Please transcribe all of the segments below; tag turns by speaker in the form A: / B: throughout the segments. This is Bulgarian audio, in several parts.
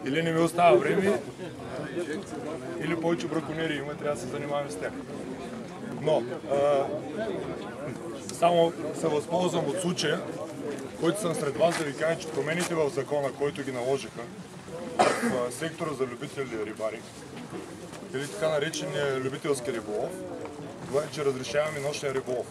A: Или не ми остава време, или повече браконери има, трябва да се занимаваме с тях. Но, само се възползвам от случая, който съм сред вас, да ви кажа, че промените в закона, който ги наложиха в сектора за любители рибари, или така наречения любителски риболов, това е, че разрешаваме нощния риболов.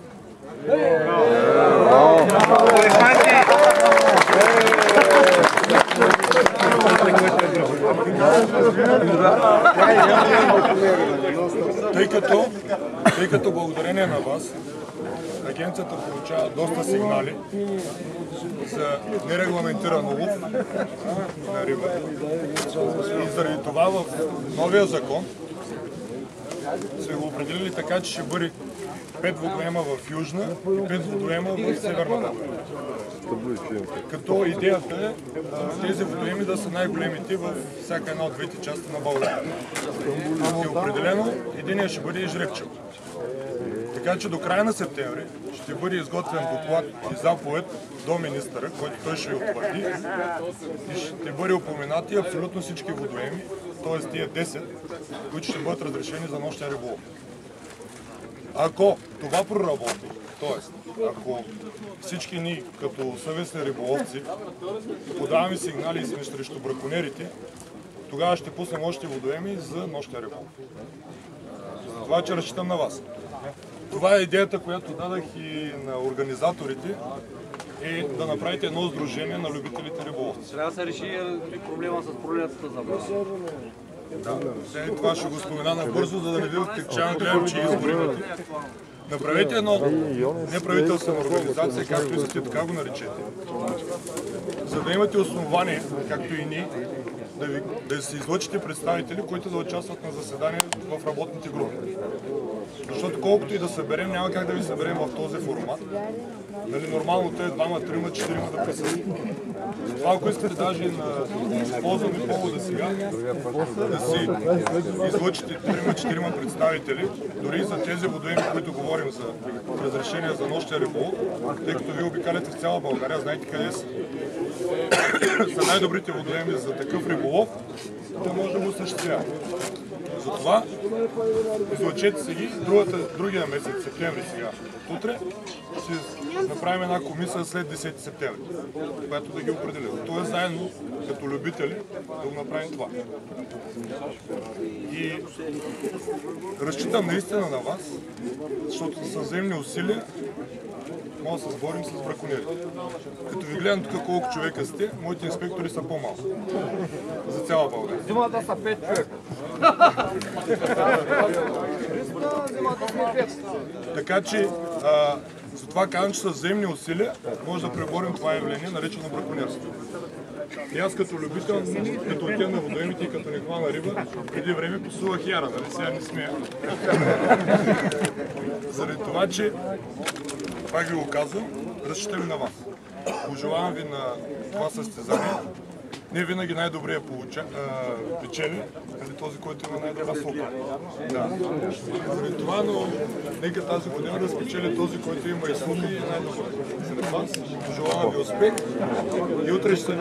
A: Тъй като благодарение на вас, агенцията получава доста сигнали за нерегламентиран улов на риба. И заради това в новия закон сме го определили така, че ще бъде 5 водоема в Южна и 5 водоема в Северна България. Като идеята е тези водоеми да са най-големите във всяка една от двете части на България. И определено единия ще бъде и Жребчево. Така че до края на септември ще бъде изготвен доклад и заповед до министъра, който той ще утвърди и ще бъде упоменати абсолютно всички водоеми, т.е. тия 10, които ще бъдат разрешени за нощния риболов. Ако това проработи, т.е. ако всички ние като съвестни риболовци подаваме сигнали и сме срещу браконерите, тогава ще пуснем още водоеми за нощния риболов. За това, че разчитам на вас. Това е идеята, която дадах и на организаторите, е да направите едно сдружение на любителите риболовци.
B: Трябва да се реши проблема с пролетната забрана.
A: Да, след това ще го спомена набързо, за да не ви отекчавам, гледам, че изборите. Направете едно неправителствена организация, както искате, така го наречете, за да имате основание, както и ние, да се излъчите представители, които да участват на заседание в работните групи. Защото колкото и да съберем, няма как да ви съберем в този формат. Нали, нормалното е 2, 3, 4 да присъстват. Това, ако искате даже да използваме повода сега, да си излъчите 3-4 представители, дори за тези водоеми, които говорим за разрешение за нощния риболов, тъй като вие обикаляте в цяла България, знаете къде са най-добрите водоеми за такъв риболов, да може да го осъществява. Затова излъчете се ги другия месец, септември сега. Утре ще направим една комисия след 10 септември, която да ги определя. Тоест заедно, като любители, да го направим това. И разчитам наистина на вас, защото с взаимни усилия може да се сборим с браконерите. Като ви гледам тук колко човека сте, моите инспектори са по-малко. За цяла България.
B: Зимата са 5 човека.
A: Така че, затова казвам, че с взаимни усилия може да преборим това явление, наречено браконерство. И аз като любител, като отида на водоемите и като не хвана риба, преди време псувах яра, нали сега не смея. Заради това, че, пак ви го казвам, разчитам на вас. Пожелавам ви на това състезание. Не винаги най-добрия печели, този, който има най-добра сока. Да. Заради това, но нека тази година да спечели този, който има и сока и е най-добър. Сред вас пожелавам ви успех и утре ще се